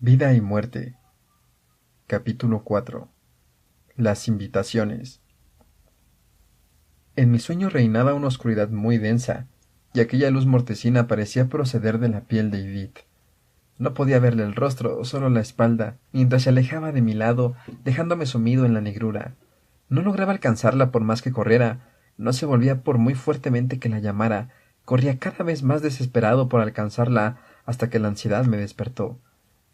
Vida y muerte. Capítulo 4. Las invitaciones. En mi sueño reinaba una oscuridad muy densa, y aquella luz mortecina parecía proceder de la piel de Edith. No podía verle el rostro, solo la espalda, mientras se alejaba de mi lado, dejándome sumido en la negrura. No lograba alcanzarla por más que corriera, no se volvía por muy fuertemente que la llamara, corría cada vez más desesperado por alcanzarla, hasta que la ansiedad me despertó.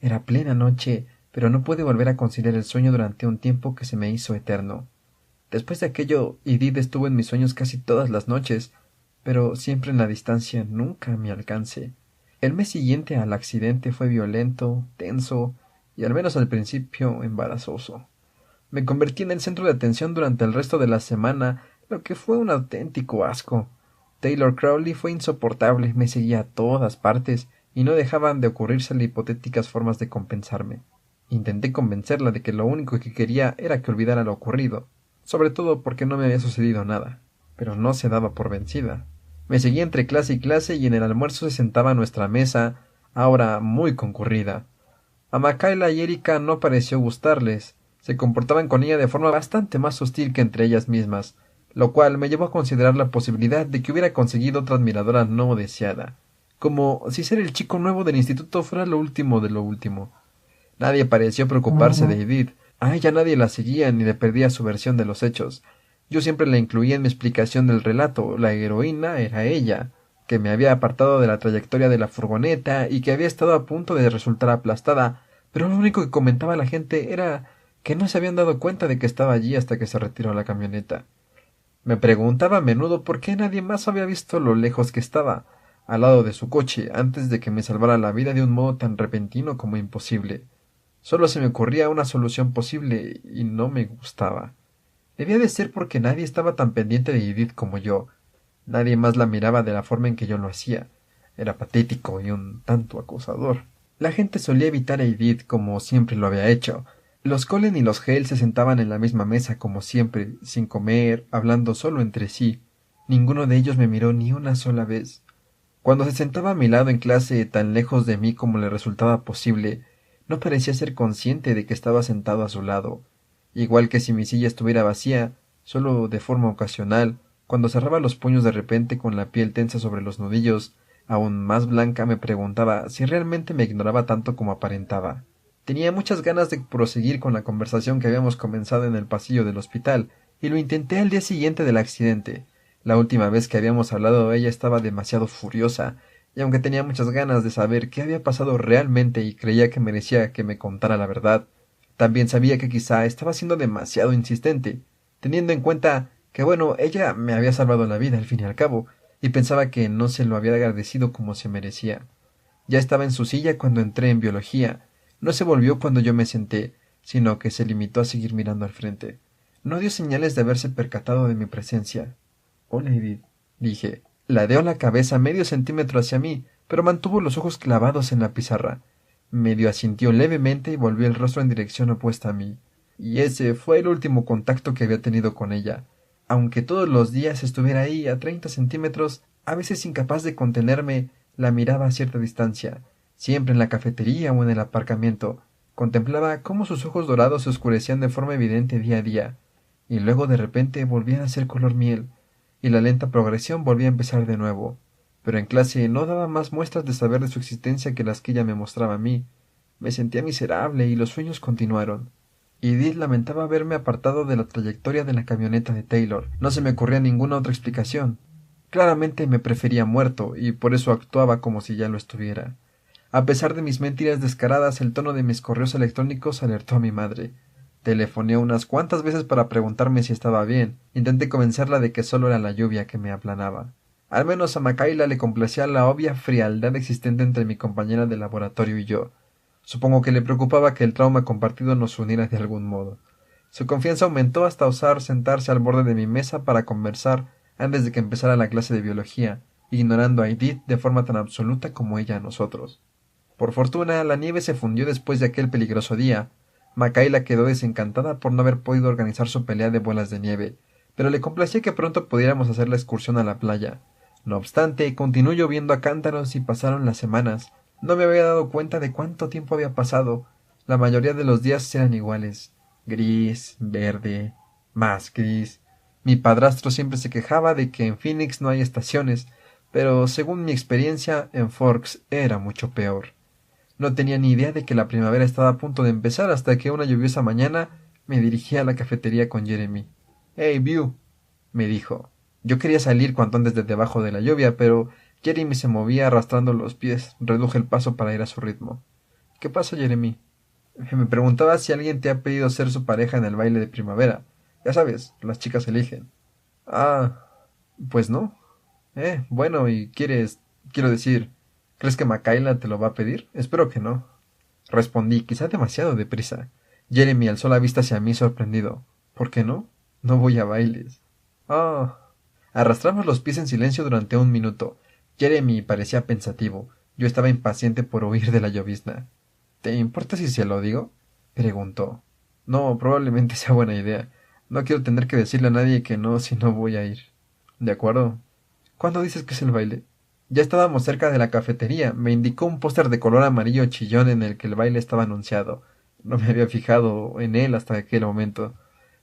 Era plena noche, pero no pude volver a conciliar el sueño durante un tiempo que se me hizo eterno. Después de aquello, Edith estuvo en mis sueños casi todas las noches, pero siempre en la distancia, nunca a mi alcance. El mes siguiente al accidente fue violento, tenso y, al menos al principio, embarazoso. Me convertí en el centro de atención durante el resto de la semana, lo que fue un auténtico asco. Taylor Crowley fue insoportable, me seguía a todas partes, y no dejaban de ocurrírsele hipotéticas formas de compensarme. Intenté convencerla de que lo único que quería era que olvidara lo ocurrido, sobre todo porque no me había sucedido nada, pero no se daba por vencida. Me seguía entre clase y clase y en el almuerzo se sentaba a nuestra mesa, ahora muy concurrida. A Makayla y Erika no pareció gustarles, se comportaban con ella de forma bastante más hostil que entre ellas mismas, lo cual me llevó a considerar la posibilidad de que hubiera conseguido otra admiradora no deseada, como si ser el chico nuevo del instituto fuera lo último de lo último. Nadie pareció preocuparse de Edith, a ella nadie la seguía ni le perdía su versión de los hechos. Yo siempre la incluía en mi explicación del relato, la heroína era ella, que me había apartado de la trayectoria de la furgoneta y que había estado a punto de resultar aplastada, pero lo único que comentaba la gente era que no se habían dado cuenta de que estaba allí hasta que se retiró la camioneta. Me preguntaba a menudo por qué nadie más había visto lo lejos que estaba, al lado de su coche, antes de que me salvara la vida de un modo tan repentino como imposible. Solo se me ocurría una solución posible y no me gustaba. Debía de ser porque nadie estaba tan pendiente de Edith como yo. Nadie más la miraba de la forma en que yo lo hacía. Era patético y un tanto acosador. La gente solía evitar a Edith como siempre lo había hecho. Los Colin y los Hale se sentaban en la misma mesa como siempre, sin comer, hablando solo entre sí. Ninguno de ellos me miró ni una sola vez. Cuando se sentaba a mi lado en clase, tan lejos de mí como le resultaba posible, no parecía ser consciente de que estaba sentado a su lado, igual que si mi silla estuviera vacía, solo de forma ocasional, cuando cerraba los puños de repente con la piel tensa sobre los nudillos, aún más blanca, me preguntaba si realmente me ignoraba tanto como aparentaba. Tenía muchas ganas de proseguir con la conversación que habíamos comenzado en el pasillo del hospital, y lo intenté al día siguiente del accidente. La última vez que habíamos hablado ella estaba demasiado furiosa, y aunque tenía muchas ganas de saber qué había pasado realmente y creía que merecía que me contara la verdad, también sabía que quizá estaba siendo demasiado insistente, teniendo en cuenta que bueno, ella me había salvado la vida al fin y al cabo, y pensaba que no se lo había agradecido como se merecía. Ya estaba en su silla cuando entré en biología. No se volvió cuando yo me senté, sino que se limitó a seguir mirando al frente. No dio señales de haberse percatado de mi presencia. Hola, Edith, dije. Ladeó la cabeza medio centímetro hacia mí, pero mantuvo los ojos clavados en la pizarra. Medio asintió levemente y volvió el rostro en dirección opuesta a mí. Y ese fue el último contacto que había tenido con ella. Aunque todos los días estuviera ahí a 30 centímetros, a veces incapaz de contenerme, la miraba a cierta distancia, siempre en la cafetería o en el aparcamiento. Contemplaba cómo sus ojos dorados se oscurecían de forma evidente día a día, y luego de repente volvían a ser color miel, y la lenta progresión volvía a empezar de nuevo. Pero en clase no daba más muestras de saber de su existencia que las que ella me mostraba a mí. Me sentía miserable y los sueños continuaron. Edith lamentaba haberme apartado de la trayectoria de la camioneta de Taylor. No se me ocurría ninguna otra explicación. Claramente me prefería muerto, y por eso actuaba como si ya lo estuviera. A pesar de mis mentiras descaradas, el tono de mis correos electrónicos alertó a mi madre. Telefoneé unas cuantas veces para preguntarme si estaba bien. Intenté convencerla de que solo era la lluvia que me aplanaba. Al menos a Makayla le complacía la obvia frialdad existente entre mi compañera de laboratorio y yo. Supongo que le preocupaba que el trauma compartido nos uniera de algún modo. Su confianza aumentó hasta osar sentarse al borde de mi mesa para conversar antes de que empezara la clase de biología, ignorando a Edith de forma tan absoluta como ella a nosotros. Por fortuna, la nieve se fundió después de aquel peligroso día. Makayla quedó desencantada por no haber podido organizar su pelea de bolas de nieve, pero le complacía que pronto pudiéramos hacer la excursión a la playa. No obstante, continuó lloviendo a cántaros y pasaron las semanas. No me había dado cuenta de cuánto tiempo había pasado. La mayoría de los días eran iguales. Gris, verde, más gris. Mi padrastro siempre se quejaba de que en Phoenix no hay estaciones, pero según mi experiencia en Forks era mucho peor. No tenía ni idea de que la primavera estaba a punto de empezar hasta que una lluviosa mañana me dirigí a la cafetería con Jeremy. «Hey, View», me dijo. Yo quería salir cuanto antes de debajo de la lluvia, pero Jeremy se movía arrastrando los pies. Reduje el paso para ir a su ritmo. «¿Qué pasa, Jeremy?» Me preguntaba si alguien te ha pedido ser su pareja en el baile de primavera. Ya sabes, las chicas eligen. Ah, pues no. Bueno, ¿y quiero decir, ¿crees que Makayla te lo va a pedir? Espero que no. Respondí, quizá demasiado deprisa. Jeremy alzó la vista hacia mí sorprendido. ¿Por qué no? No voy a bailes. Ah. Arrastramos los pies en silencio durante un minuto. Jeremy parecía pensativo. Yo estaba impaciente por huir de la llovizna. ¿Te importa si se lo digo? Preguntó. No, probablemente sea buena idea. No quiero tener que decirle a nadie que no si no voy a ir. De acuerdo. ¿Cuándo dices que es el baile? Ya estábamos cerca de la cafetería. Me indicó un póster de color amarillo chillón en el que el baile estaba anunciado. No me había fijado en él hasta aquel momento,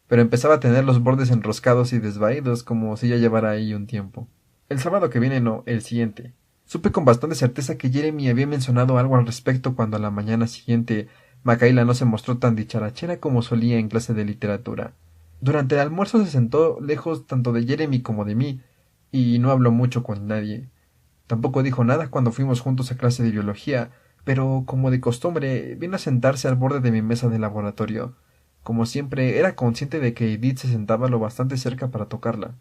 pero empezaba a tener los bordes enroscados y desvaídos como si ya llevara ahí un tiempo. El sábado que viene no, el siguiente. Supe con bastante certeza que Jeremy había mencionado algo al respecto cuando a la mañana siguiente Makayla no se mostró tan dicharachera como solía en clase de literatura. Durante el almuerzo se sentó lejos tanto de Jeremy como de mí, y no habló mucho con nadie. Tampoco dijo nada cuando fuimos juntos a clase de biología, pero, como de costumbre, vino a sentarse al borde de mi mesa de laboratorio. Como siempre, era consciente de que Edith se sentaba lo bastante cerca para tocarla,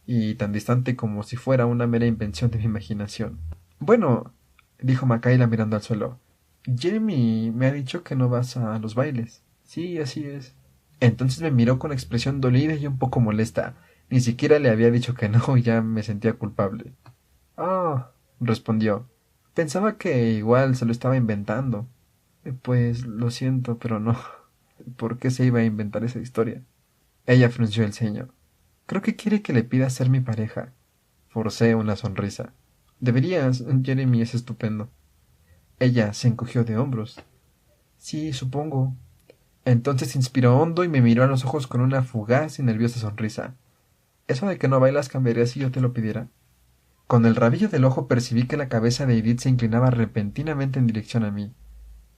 y tan distante como si fuera una mera invención de mi imaginación. Bueno, dijo Makayla mirando al suelo, Jeremy me ha dicho que no vas a los bailes. Sí, así es. Entonces me miró con expresión dolida y un poco molesta. Ni siquiera le había dicho que no y ya me sentía culpable. Ah, respondió. Pensaba que igual se lo estaba inventando. Pues lo siento, pero no. ¿Por qué se iba a inventar esa historia? Ella frunció el ceño. Creo que quiere que le pida ser mi pareja. Forcé una sonrisa. Deberías, Jeremy es estupendo. Ella se encogió de hombros. Sí, supongo. Entonces inspiró hondo y me miró a los ojos con una fugaz y nerviosa sonrisa. ¿Eso de que no bailas cambiaría si yo te lo pidiera? Con el rabillo del ojo percibí que la cabeza de Edith se inclinaba repentinamente en dirección a mí,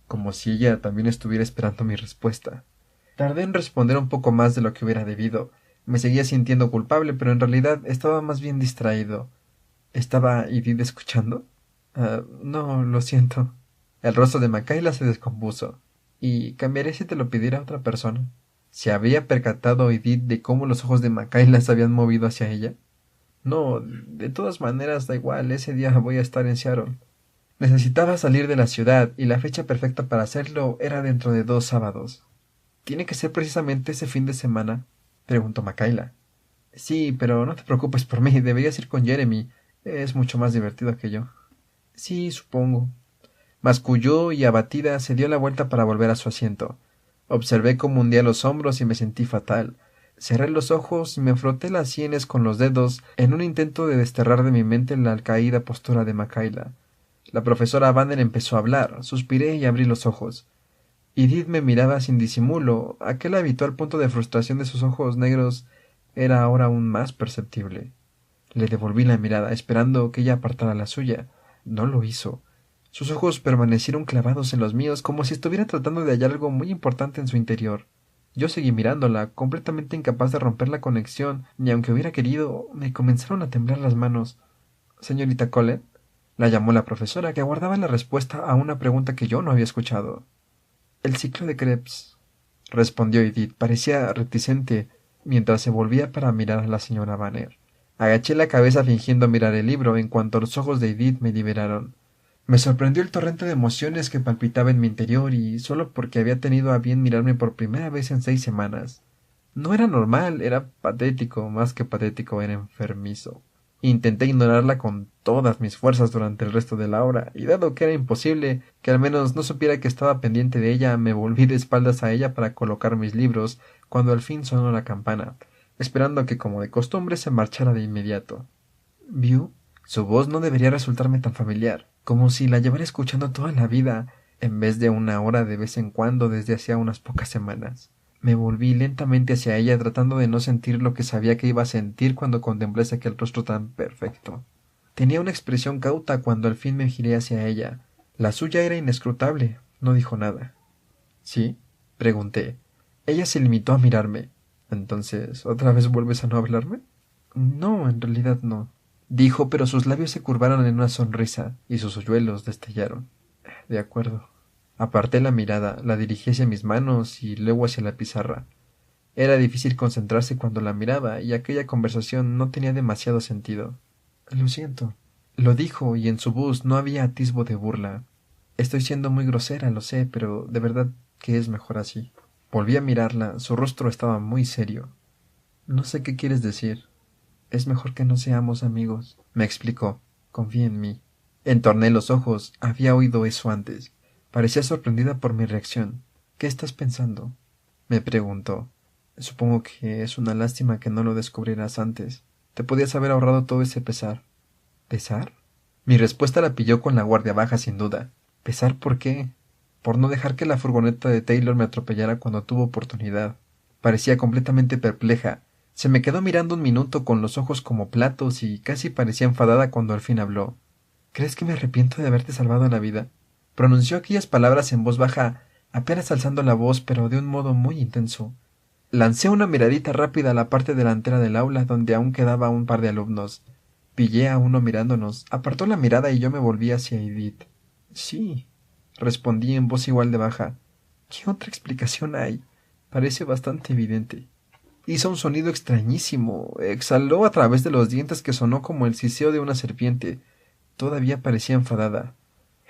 como si ella también estuviera esperando mi respuesta. Tardé en responder un poco más de lo que hubiera debido. Me seguía sintiendo culpable, pero en realidad estaba más bien distraído. ¿Estaba Edith escuchando? No, lo siento. El rostro de Makayla se descompuso. ¿Y cambiaré si te lo pidiera otra persona? ¿Se había percatado Edith de cómo los ojos de Makayla se habían movido hacia ella? No, de todas maneras da igual, ese día voy a estar en Seattle. Necesitaba salir de la ciudad, y la fecha perfecta para hacerlo era dentro de 2 sábados. ¿Tiene que ser precisamente ese fin de semana? Preguntó Makayla. Sí, pero no te preocupes por mí, deberías ir con Jeremy. Es mucho más divertido que yo. Sí, supongo. Masculló y abatida se dio la vuelta para volver a su asiento. Observé cómo hundía los hombros y me sentí fatal. Cerré los ojos y me froté las sienes con los dedos en un intento de desterrar de mi mente la alcaída postura de Makayla. La profesora Banner empezó a hablar. Suspiré y abrí los ojos. Edith me miraba sin disimulo. Aquel habitual punto de frustración de sus ojos negros era ahora aún más perceptible. Le devolví la mirada, esperando que ella apartara la suya. No lo hizo. Sus ojos permanecieron clavados en los míos como si estuviera tratando de hallar algo muy importante en su interior. Yo seguí mirándola, completamente incapaz de romper la conexión, ni aunque hubiera querido, me comenzaron a temblar las manos. Señorita Collett, la llamó la profesora, que aguardaba la respuesta a una pregunta que yo no había escuchado. El ciclo de Krebs, respondió Edith. Parecía reticente mientras se volvía para mirar a la señora Banner. Agaché la cabeza fingiendo mirar el libro en cuanto los ojos de Edith me liberaron. Me sorprendió el torrente de emociones que palpitaba en mi interior, y solo porque había tenido a bien mirarme por primera vez en 6 semanas. No era normal, era patético, más que patético, era enfermizo. Intenté ignorarla con todas mis fuerzas durante el resto de la hora, y dado que era imposible que al menos no supiera que estaba pendiente de ella, me volví de espaldas a ella para colocar mis libros, cuando al fin sonó la campana, esperando a que, como de costumbre, se marchara de inmediato. ¿View? Su voz no debería resultarme tan familiar. como si la llevara escuchando toda la vida, en vez de una hora de vez en cuando desde hacía unas pocas semanas. Me volví lentamente hacia ella, tratando de no sentir lo que sabía que iba a sentir cuando contemplé aquel rostro tan perfecto. Tenía una expresión cauta cuando al fin me giré hacia ella. La suya era inescrutable. No dijo nada. ¿Sí? Pregunté. Ella se limitó a mirarme. Entonces, ¿otra vez vuelves a no hablarme? No, en realidad no, dijo, pero sus labios se curvaron en una sonrisa y sus hoyuelos destellaron. De acuerdo. Aparté la mirada, la dirigí hacia mis manos y luego hacia la pizarra. Era difícil concentrarse cuando la miraba, y aquella conversación no tenía demasiado sentido. Lo siento. Lo dijo, y en su voz no había atisbo de burla. Estoy siendo muy grosera, lo sé, pero de verdad que es mejor así. Volví a mirarla, su rostro estaba muy serio. No sé qué quieres decir. Es mejor que no seamos amigos, me explicó. Confía en mí. Entorné los ojos. Había oído eso antes. Parecía sorprendida por mi reacción. ¿Qué estás pensando? Me preguntó. Supongo que es una lástima que no lo descubrieras antes. Te podías haber ahorrado todo ese pesar. ¿Pesar? Mi respuesta la pilló con la guardia baja, sin duda. ¿Pesar por qué? Por no dejar que la furgoneta de Taylor me atropellara cuando tuvo oportunidad. Parecía completamente perpleja. Se me quedó mirando un minuto con los ojos como platos y casi parecía enfadada cuando al fin habló. ¿Crees que me arrepiento de haberte salvado la vida? Pronunció aquellas palabras en voz baja, apenas alzando la voz, pero de un modo muy intenso. Lancé una miradita rápida a la parte delantera del aula, donde aún quedaba un par de alumnos. Pillé a uno mirándonos, apartó la mirada y yo me volví hacia Edith. Sí, respondí en voz igual de baja. ¿Qué otra explicación hay? Parece bastante evidente. Hizo un sonido extrañísimo. Exhaló a través de los dientes que sonó como el siseo de una serpiente. Todavía parecía enfadada.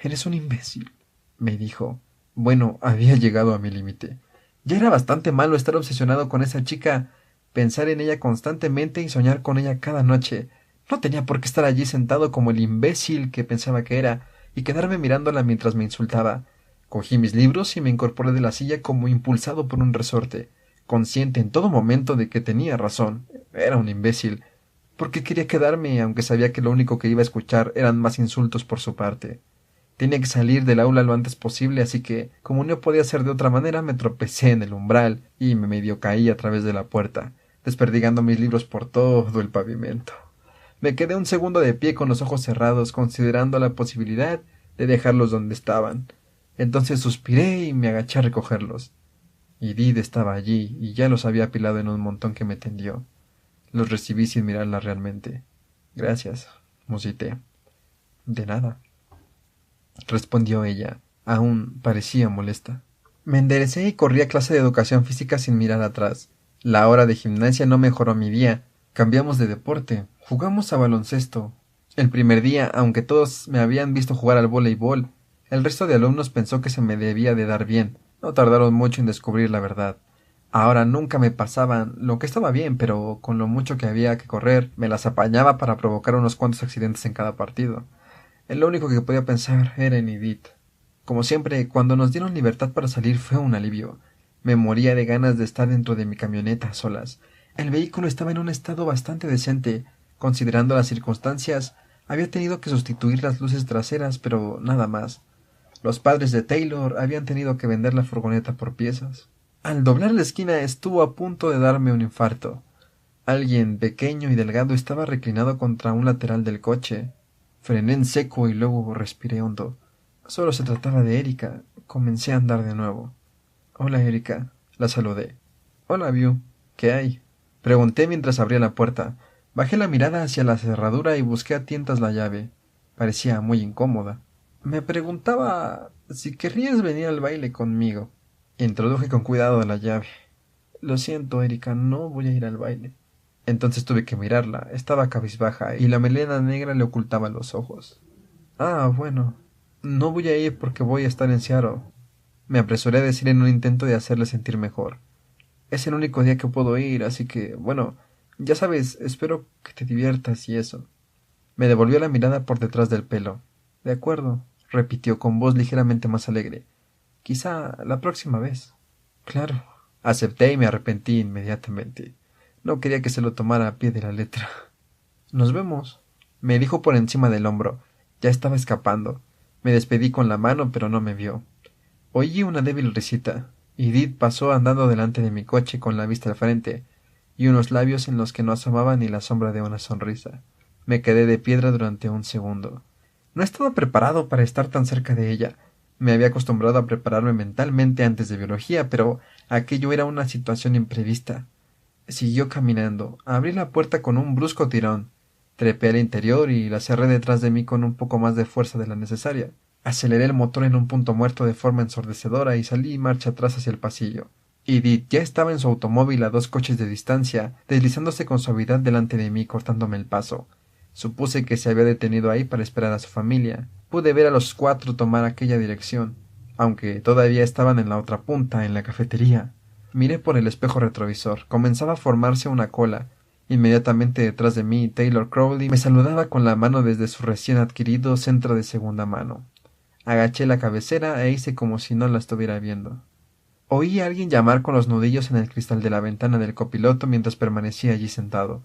Eres un imbécil, me dijo. Bueno, había llegado a mi límite. Ya era bastante malo estar obsesionado con esa chica, pensar en ella constantemente y soñar con ella cada noche. No tenía por qué estar allí sentado como el imbécil que pensaba que era, y quedarme mirándola mientras me insultaba. Cogí mis libros y me incorporé de la silla como impulsado por un resorte, consciente en todo momento de que tenía razón. Era un imbécil. ¿Por qué quería quedarme, aunque sabía que lo único que iba a escuchar eran más insultos por su parte? Tenía que salir del aula lo antes posible, así que, como no podía ser de otra manera, me tropecé en el umbral y me medio caí a través de la puerta, desperdigando mis libros por todo el pavimento. Me quedé un segundo de pie con los ojos cerrados, considerando la posibilidad de dejarlos donde estaban. Entonces suspiré y me agaché a recogerlos. Edith estaba allí y ya los había apilado en un montón que me tendió. Los recibí sin mirarla realmente. Gracias, musité. De nada, respondió ella. Aún parecía molesta. Me enderecé y corrí a clase de educación física sin mirar atrás. La hora de gimnasia no mejoró mi día. Cambiamos de deporte. Jugamos a baloncesto. El primer día, aunque todos me habían visto jugar al voleibol, el resto de alumnos pensó que se me debía de dar bien. No tardaron mucho en descubrir la verdad. Ahora nunca me pasaban, lo que estaba bien, pero con lo mucho que había que correr, me las apañaba para provocar unos cuantos accidentes en cada partido. Lo único que podía pensar era en Edith. Como siempre, cuando nos dieron libertad para salir fue un alivio. Me moría de ganas de estar dentro de mi camioneta a solas. El vehículo estaba en un estado bastante decente. Considerando las circunstancias, había tenido que sustituir las luces traseras, pero nada más. Los padres de Taylor habían tenido que vender la furgoneta por piezas. Al doblar la esquina estuvo a punto de darme un infarto. Alguien pequeño y delgado estaba reclinado contra un lateral del coche. Frené en seco y luego respiré hondo. Solo se trataba de Erika. Comencé a andar de nuevo. Hola, Erika. La saludé. Hola, View. ¿Qué hay? Pregunté mientras abría la puerta. Bajé la mirada hacia la cerradura y busqué a tientas la llave. Parecía muy incómoda. Me preguntaba si querrías venir al baile conmigo. Introduje con cuidado la llave. Lo siento, Erika, no voy a ir al baile. Entonces tuve que mirarla. Estaba cabizbaja y la melena negra le ocultaba los ojos. Ah, bueno. No voy a ir porque voy a estar en Seattle. Me apresuré a decir en un intento de hacerle sentir mejor. Es el único día que puedo ir, así que, bueno, ya sabes, espero que te diviertas y eso. Me devolvió la mirada por detrás del pelo. De acuerdo, repitió con voz ligeramente más alegre. Quizá la próxima vez. Claro. Acepté y me arrepentí inmediatamente. No quería que se lo tomara a pie de la letra. Nos vemos, me dijo por encima del hombro. Ya estaba escapando. Me despedí con la mano, pero no me vio. Oí una débil risita. Edith pasó andando delante de mi coche con la vista al frente, y unos labios en los que no asomaba ni la sombra de una sonrisa. Me quedé de piedra durante un segundo. No estaba preparado para estar tan cerca de ella. Me había acostumbrado a prepararme mentalmente antes de biología, pero aquello era una situación imprevista. Siguió caminando. Abrí la puerta con un brusco tirón. Trepé al interior y la cerré detrás de mí con un poco más de fuerza de la necesaria. Aceleré el motor en un punto muerto de forma ensordecedora y salí marcha atrás hacia el pasillo. Edith ya estaba en su automóvil a 2 coches de distancia, deslizándose con suavidad delante de mí, cortándome el paso. Supuse que se había detenido ahí para esperar a su familia. Pude ver a los 4 tomar aquella dirección, aunque todavía estaban en la otra punta, en la cafetería. Miré por el espejo retrovisor. Comenzaba a formarse una cola. Inmediatamente detrás de mí, Taylor Crowley me saludaba con la mano desde su recién adquirido centro de segunda mano. Agaché la cabecera e hice como si no la estuviera viendo. Oí a alguien llamar con los nudillos en el cristal de la ventana del copiloto mientras permanecía allí sentado,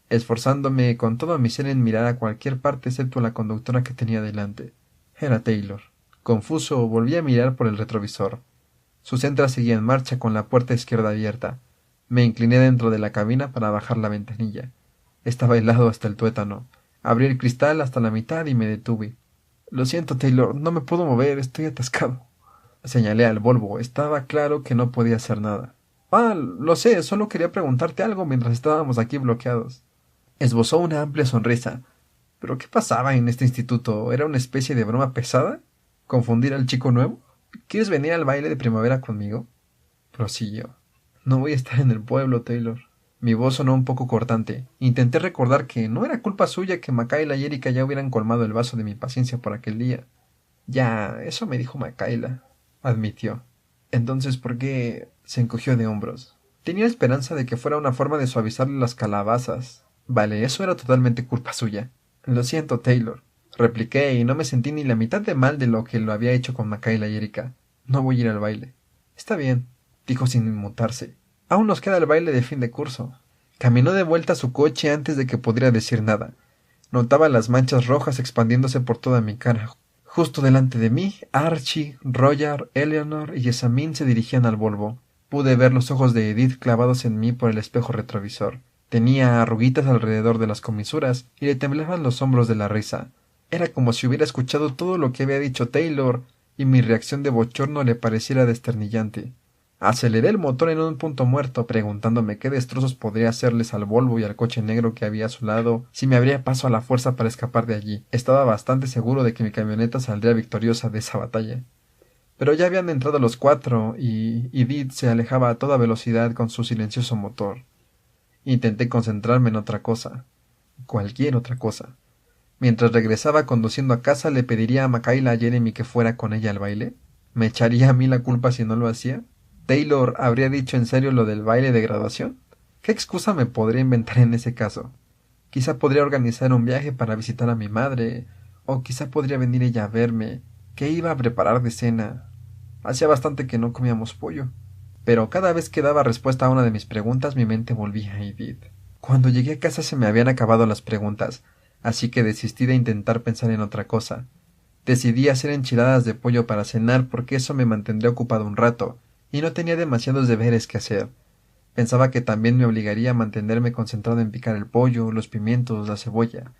esforzándome con todo mi ser en mirar a cualquier parte excepto la conductora que tenía delante. Era Taylor. Confuso, volví a mirar por el retrovisor. Su Sentra seguía en marcha con la puerta izquierda abierta. Me incliné dentro de la cabina para bajar la ventanilla. Estaba helado hasta el tuétano. Abrí el cristal hasta la mitad y me detuve. Lo siento, Taylor, no me puedo mover, estoy atascado. Señalé al Volvo. Estaba claro que no podía hacer nada. Lo sé, solo quería preguntarte algo mientras estábamos aquí bloqueados. Esbozó una amplia sonrisa. ¿Pero qué pasaba en este instituto? ¿Era una especie de broma pesada? ¿Confundir al chico nuevo? ¿Quieres venir al baile de primavera conmigo? Prosiguió. No voy a estar en el pueblo, Taylor. Mi voz sonó un poco cortante. Intenté recordar que no era culpa suya que Makayla y Erika ya hubieran colmado el vaso de mi paciencia por aquel día. Ya, eso me dijo Makayla, admitió. Entonces, ¿por qué? Se encogió de hombros. Tenía esperanza de que fuera una forma de suavizarle las calabazas. Vale, eso era totalmente culpa suya. Lo siento, Taylor, repliqué, y no me sentí ni la mitad de mal de lo que lo había hecho con Makayla y Erika. No voy a ir al baile. Está bien, dijo sin inmutarse. Aún nos queda el baile de fin de curso. Caminó de vuelta a su coche antes de que pudiera decir nada. Notaba las manchas rojas expandiéndose por toda mi cara. Justo delante de mí, Archie, Roger, Eleanor y Jessamine se dirigían al Volvo. Pude ver los ojos de Edith clavados en mí por el espejo retrovisor. Tenía arruguitas alrededor de las comisuras y le temblaban los hombros de la risa. Era como si hubiera escuchado todo lo que había dicho Taylor y mi reacción de bochorno le pareciera desternillante. Aceleré el motor en un punto muerto, preguntándome qué destrozos podría hacerles al Volvo y al coche negro que había a su lado si me abría paso a la fuerza para escapar de allí. Estaba bastante seguro de que mi camioneta saldría victoriosa de esa batalla. Pero ya habían entrado los 4 y Edith se alejaba a toda velocidad con su silencioso motor. Intenté concentrarme en otra cosa. Cualquier otra cosa. Mientras regresaba conduciendo a casa, ¿le pediría a Makayla y a Jeremy que fuera con ella al baile? ¿Me echaría a mí la culpa si no lo hacía? ¿Taylor habría dicho en serio lo del baile de graduación? ¿Qué excusa me podría inventar en ese caso? Quizá podría organizar un viaje para visitar a mi madre, o quizá podría venir ella a verme. ¿Qué iba a preparar de cena? Hacía bastante que no comíamos pollo. Pero cada vez que daba respuesta a una de mis preguntas, mi mente volvía a Edith. Cuando llegué a casa se me habían acabado las preguntas, así que desistí de intentar pensar en otra cosa. Decidí hacer enchiladas de pollo para cenar porque eso me mantendría ocupado un rato, y no tenía demasiados deberes que hacer. Pensaba que también me obligaría a mantenerme concentrado en picar el pollo, los pimientos, la cebolla.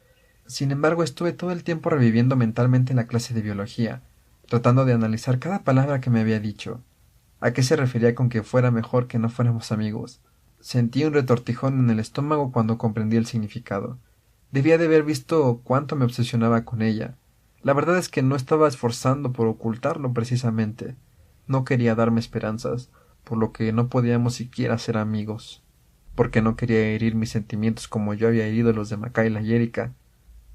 Sin embargo, estuve todo el tiempo reviviendo mentalmente la clase de biología, tratando de analizar cada palabra que me había dicho. ¿A qué se refería con que fuera mejor que no fuéramos amigos? Sentí un retortijón en el estómago cuando comprendí el significado. Debía de haber visto cuánto me obsesionaba con ella. La verdad es que no estaba esforzando por ocultarlo precisamente. No quería darme esperanzas, por lo que no podíamos siquiera ser amigos. Porque no quería herir mis sentimientos como yo había herido los de Makayla y Erika.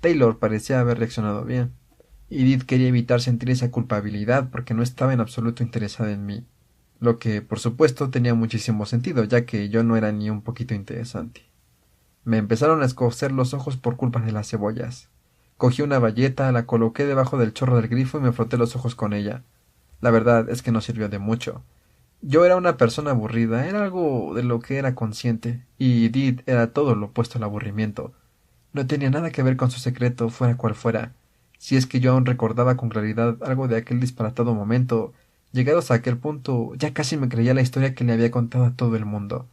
Taylor parecía haber reaccionado bien. Edith quería evitar sentir esa culpabilidad porque no estaba en absoluto interesada en mí. Lo que, por supuesto, tenía muchísimo sentido, ya que yo no era ni un poquito interesante. Me empezaron a escocer los ojos por culpa de las cebollas. Cogí una bayeta, la coloqué debajo del chorro del grifo y me froté los ojos con ella. La verdad es que no sirvió de mucho. Yo era una persona aburrida, era algo de lo que era consciente, y Edith era todo lo opuesto al aburrimiento. No tenía nada que ver con su secreto, fuera cual fuera. Si es que yo aún recordaba con claridad algo de aquel disparatado momento, llegados a aquel punto, ya casi me creía la historia que le había contado a todo el mundo.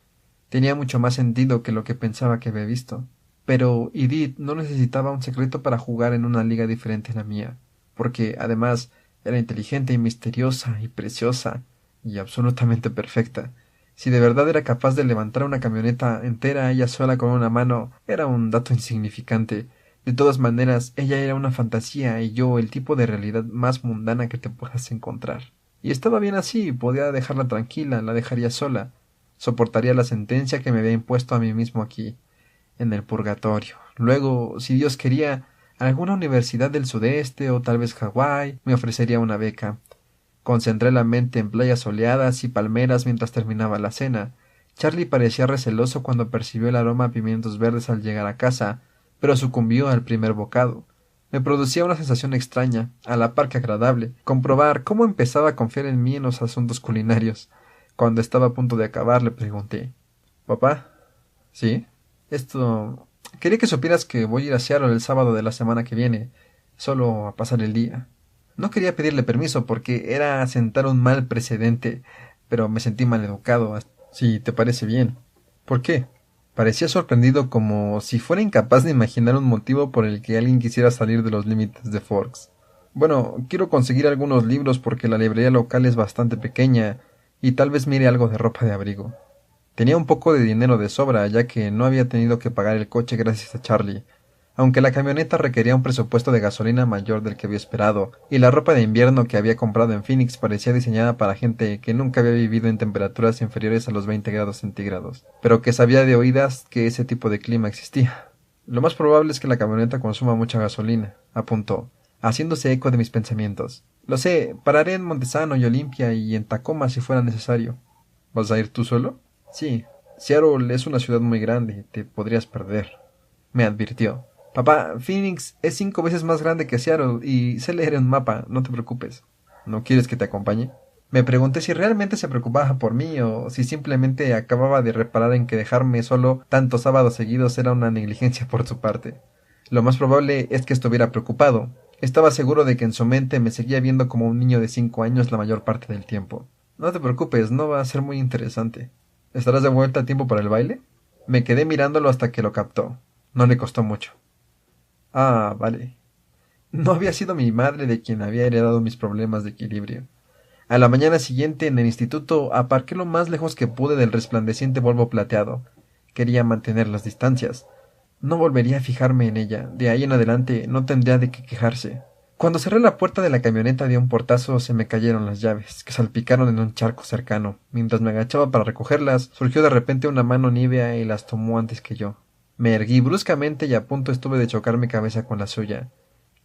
Tenía mucho más sentido que lo que pensaba que había visto. Pero Edith no necesitaba un secreto para jugar en una liga diferente a la mía, porque, además, era inteligente y misteriosa y preciosa y absolutamente perfecta. Si de verdad era capaz de levantar una camioneta entera ella sola con una mano, era un dato insignificante. De todas maneras, ella era una fantasía y yo el tipo de realidad más mundana que te puedas encontrar. Y estaba bien así, podía dejarla tranquila, la dejaría sola. Soportaría la sentencia que me había impuesto a mí mismo aquí, en el purgatorio. Luego, si Dios quería, alguna universidad del sudeste o tal vez Hawái me ofrecería una beca. Concentré la mente en playas soleadas y palmeras mientras terminaba la cena. Charlie parecía receloso cuando percibió el aroma a pimientos verdes al llegar a casa, pero sucumbió al primer bocado. Me producía una sensación extraña, a la par que agradable, comprobar cómo empezaba a confiar en mí en los asuntos culinarios. Cuando estaba a punto de acabar, le pregunté: ¿Papá? ¿Sí? Esto... Quería que supieras que voy a ir a Seattle el sábado de la semana que viene, solo a pasar el día. No quería pedirle permiso porque era sentar un mal precedente, pero me sentí mal educado, si te parece bien. ¿Por qué? Parecía sorprendido, como si fuera incapaz de imaginar un motivo por el que alguien quisiera salir de los límites de Forks. Bueno, quiero conseguir algunos libros porque la librería local es bastante pequeña y tal vez mire algo de ropa de abrigo. Tenía un poco de dinero de sobra, ya que no había tenido que pagar el coche gracias a Charlie, aunque la camioneta requería un presupuesto de gasolina mayor del que había esperado, y la ropa de invierno que había comprado en Phoenix parecía diseñada para gente que nunca había vivido en temperaturas inferiores a los 20 grados centígrados, pero que sabía de oídas que ese tipo de clima existía. Lo más probable es que la camioneta consuma mucha gasolina, apuntó, haciéndose eco de mis pensamientos. Lo sé, pararé en Montesano y Olympia y en Tacoma si fuera necesario. ¿Vas a ir tú solo? Sí. Seattle es una ciudad muy grande, te podrías perder, me advirtió. Papá, Phoenix es 5 veces más grande que Seattle y sé leer un mapa, no te preocupes. ¿No quieres que te acompañe? Me pregunté si realmente se preocupaba por mí o si simplemente acababa de reparar en que dejarme solo tantos sábados seguidos era una negligencia por su parte. Lo más probable es que estuviera preocupado. Estaba seguro de que en su mente me seguía viendo como un niño de 5 años la mayor parte del tiempo. No te preocupes, no va a ser muy interesante. ¿Estarás de vuelta a tiempo para el baile? Me quedé mirándolo hasta que lo captó. No le costó mucho. Ah, vale. No había sido mi madre de quien había heredado mis problemas de equilibrio. A la mañana siguiente, en el instituto, aparqué lo más lejos que pude del resplandeciente Volvo plateado. Quería mantener las distancias. No volvería a fijarme en ella. De ahí en adelante no tendría de qué quejarse. Cuando cerré la puerta de la camioneta de un portazo se me cayeron las llaves, que salpicaron en un charco cercano. Mientras me agachaba para recogerlas, surgió de repente una mano nívea y las tomó antes que yo. Me erguí bruscamente y a punto estuve de chocar mi cabeza con la suya.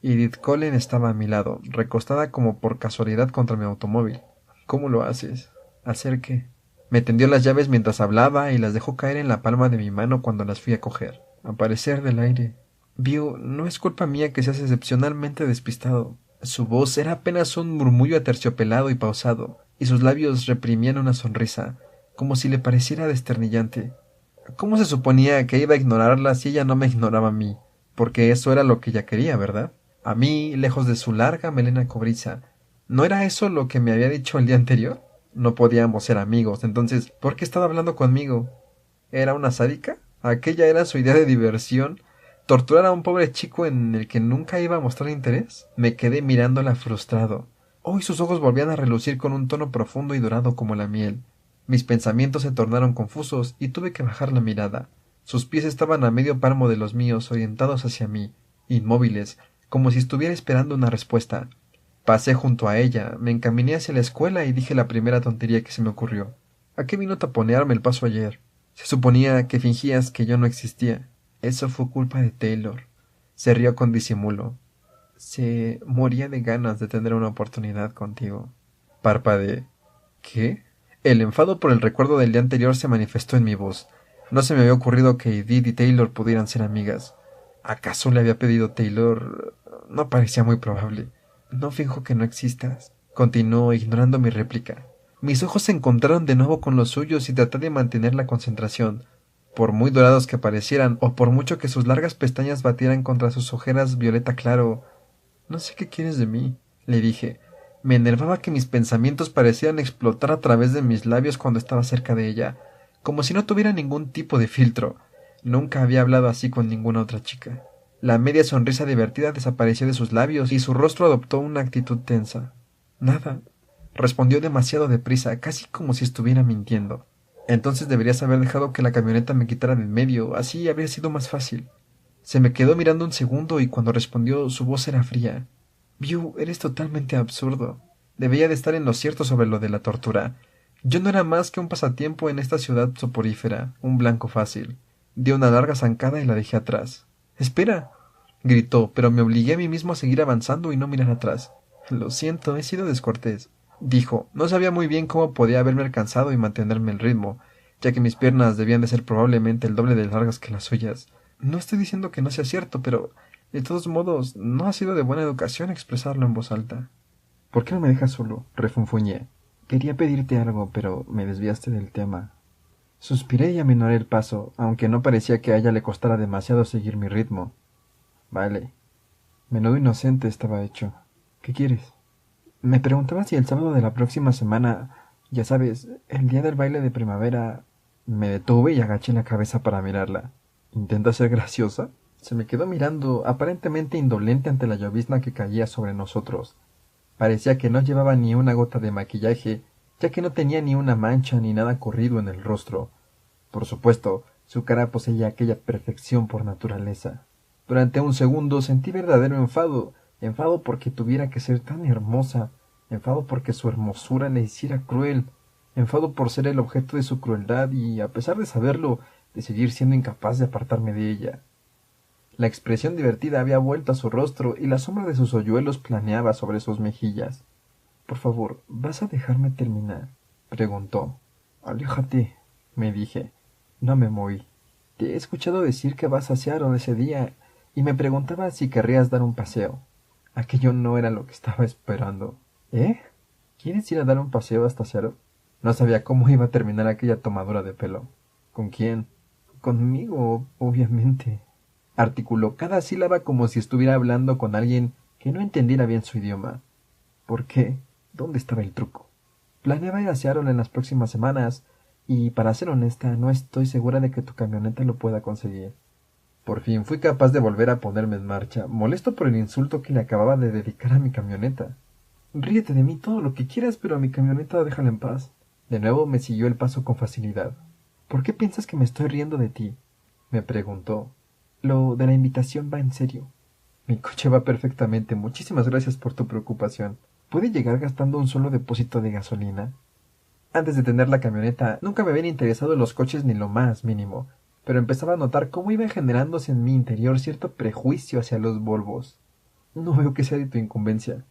Edith Cullen estaba a mi lado, recostada como por casualidad contra mi automóvil. ¿Cómo lo haces? ¿Hacer qué? Me tendió las llaves mientras hablaba y las dejó caer en la palma de mi mano cuando las fui a coger. Aparecer del aire. Vio, no es culpa mía que seas excepcionalmente despistado. Su voz era apenas un murmullo aterciopelado y pausado, y sus labios reprimían una sonrisa, como si le pareciera desternillante. ¿Cómo se suponía que iba a ignorarla si ella no me ignoraba a mí? Porque eso era lo que ella quería, ¿verdad? A mí, lejos de su larga melena cobriza. ¿No era eso lo que me había dicho el día anterior? No podíamos ser amigos, entonces, ¿por qué estaba hablando conmigo? ¿Era una sádica? ¿Aquella era su idea de diversión? ¿Torturar a un pobre chico en el que nunca iba a mostrar interés? Me quedé mirándola frustrado. Hoy sus ojos volvían a relucir con un tono profundo y dorado como la miel. Mis pensamientos se tornaron confusos y tuve que bajar la mirada. Sus pies estaban a medio palmo de los míos, orientados hacia mí, inmóviles, como si estuviera esperando una respuesta. Pasé junto a ella, me encaminé hacia la escuela y dije la primera tontería que se me ocurrió. ¿A qué vino a taponearme el paso ayer? Se suponía que fingías que yo no existía. Eso fue culpa de Taylor. Se rió con disimulo. Se moría de ganas de tener una oportunidad contigo. Parpadeé. ¿Qué? El enfado por el recuerdo del día anterior se manifestó en mi voz. No se me había ocurrido que Edith y Taylor pudieran ser amigas. ¿Acaso le había pedido Taylor? No parecía muy probable. No finjo que no existas. Continuó, ignorando mi réplica. Mis ojos se encontraron de nuevo con los suyos y traté de mantener la concentración. Por muy dorados que parecieran, o por mucho que sus largas pestañas batieran contra sus ojeras violeta claro, No sé qué quieres de mí, le dije. Me enervaba que mis pensamientos parecieran explotar a través de mis labios cuando estaba cerca de ella, como si no tuviera ningún tipo de filtro. Nunca había hablado así con ninguna otra chica. La media sonrisa divertida desapareció de sus labios y su rostro adoptó una actitud tensa. Nada, respondió demasiado deprisa, casi como si estuviera mintiendo. Entonces deberías haber dejado que la camioneta me quitara de en medio, así habría sido más fácil. Se me quedó mirando un segundo y cuando respondió su voz era fría. View, eres totalmente absurdo. Debía de estar en lo cierto sobre lo de la tortura. Yo no era más que un pasatiempo en esta ciudad soporífera, un blanco fácil. Di una larga zancada y la dejé atrás. Espera, gritó, pero me obligué a mí mismo a seguir avanzando y no mirar atrás. Lo siento, he sido descortés, dijo. No sabía muy bien cómo podía haberme alcanzado y mantenerme el ritmo, ya que mis piernas debían de ser probablemente el doble de largas que las suyas. No estoy diciendo que no sea cierto, pero de todos modos no ha sido de buena educación expresarlo en voz alta. ¿Por qué no me dejas solo? Refunfuñé. Quería pedirte algo, pero me desviaste del tema. Suspiré y aminoré el paso, aunque no parecía que a ella le costara demasiado seguir mi ritmo. Vale. Menudo inocente estaba hecho. ¿Qué quieres? Me preguntaba si el sábado de la próxima semana, ya sabes, el día del baile de primavera... Me detuve y agaché la cabeza para mirarla. ¿Intenta ser graciosa? Se me quedó mirando, aparentemente indolente ante la llovizna que caía sobre nosotros. Parecía que no llevaba ni una gota de maquillaje, ya que no tenía ni una mancha ni nada corrido en el rostro. Por supuesto, su cara poseía aquella perfección por naturaleza. Durante un segundo sentí verdadero enfado, enfado porque tuviera que ser tan hermosa, enfado porque su hermosura le hiciera cruel, enfado por ser el objeto de su crueldad y, a pesar de saberlo, de seguir siendo incapaz de apartarme de ella. La expresión divertida había vuelto a su rostro y la sombra de sus hoyuelos planeaba sobre sus mejillas. Por favor, ¿vas a dejarme terminar? Preguntó. Aléjate, me dije. No me moví. Te he escuchado decir que vas a Seattle ese día y me preguntaba si querrías dar un paseo. Aquello no era lo que estaba esperando. ¿Eh? ¿Quieres ir a dar un paseo hasta Seattle? No sabía cómo iba a terminar aquella tomadura de pelo. ¿Con quién? Conmigo, obviamente. Articuló cada sílaba como si estuviera hablando con alguien que no entendiera bien su idioma. ¿Por qué? ¿Dónde estaba el truco? Planeaba ir a Seattle en las próximas semanas y, para ser honesta, no estoy segura de que tu camioneta lo pueda conseguir. Por fin fui capaz de volver a ponerme en marcha, molesto por el insulto que le acababa de dedicar a mi camioneta. Ríete de mí todo lo que quieras, pero a mi camioneta déjala en paz. De nuevo me siguió el paso con facilidad. ¿Por qué piensas que me estoy riendo de ti? Me preguntó. Lo de la invitación va en serio. Mi coche va perfectamente. Muchísimas gracias por tu preocupación. ¿Puede llegar gastando un solo depósito de gasolina? Antes de tener la camioneta, nunca me habían interesado los coches ni lo más mínimo, pero empezaba a notar cómo iba generándose en mi interior cierto prejuicio hacia los Volvos. No veo que sea de tu incumbencia.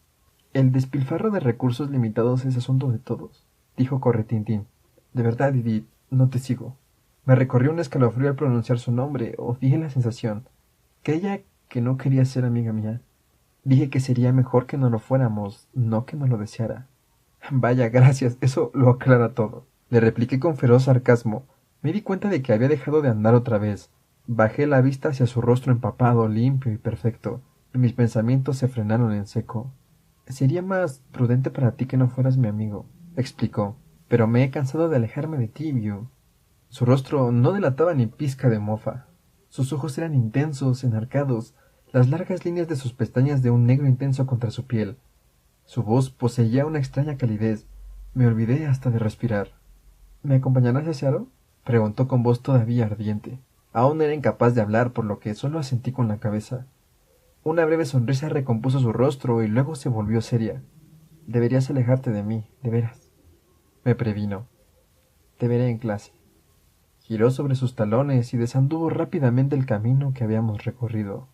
El despilfarro de recursos limitados es asunto de todos, dijo Corretintín. De verdad, Edith, no te sigo. Me recorrió un escalofrío al pronunciar su nombre. Odié la sensación. Creía que no quería ser amiga mía. Dije que sería mejor que no lo fuéramos, no que no lo deseara. Vaya, gracias, eso lo aclara todo. Le repliqué con feroz sarcasmo. Me di cuenta de que había dejado de andar otra vez. Bajé la vista hacia su rostro empapado, limpio y perfecto, y mis pensamientos se frenaron en seco. Sería más prudente para ti que no fueras mi amigo, explicó. Pero me he cansado de alejarme de ti, View. Su rostro no delataba ni pizca de mofa. Sus ojos eran intensos, enarcados, las largas líneas de sus pestañas de un negro intenso contra su piel. Su voz poseía una extraña calidez. Me olvidé hasta de respirar. ¿Me acompañarás a Seattle? Preguntó con voz todavía ardiente. Aún era incapaz de hablar, por lo que solo asentí con la cabeza. Una breve sonrisa recompuso su rostro y luego se volvió seria. Deberías alejarte de mí, de veras. Me previno. Te veré en clase. Giró sobre sus talones y desanduvo rápidamente el camino que habíamos recorrido.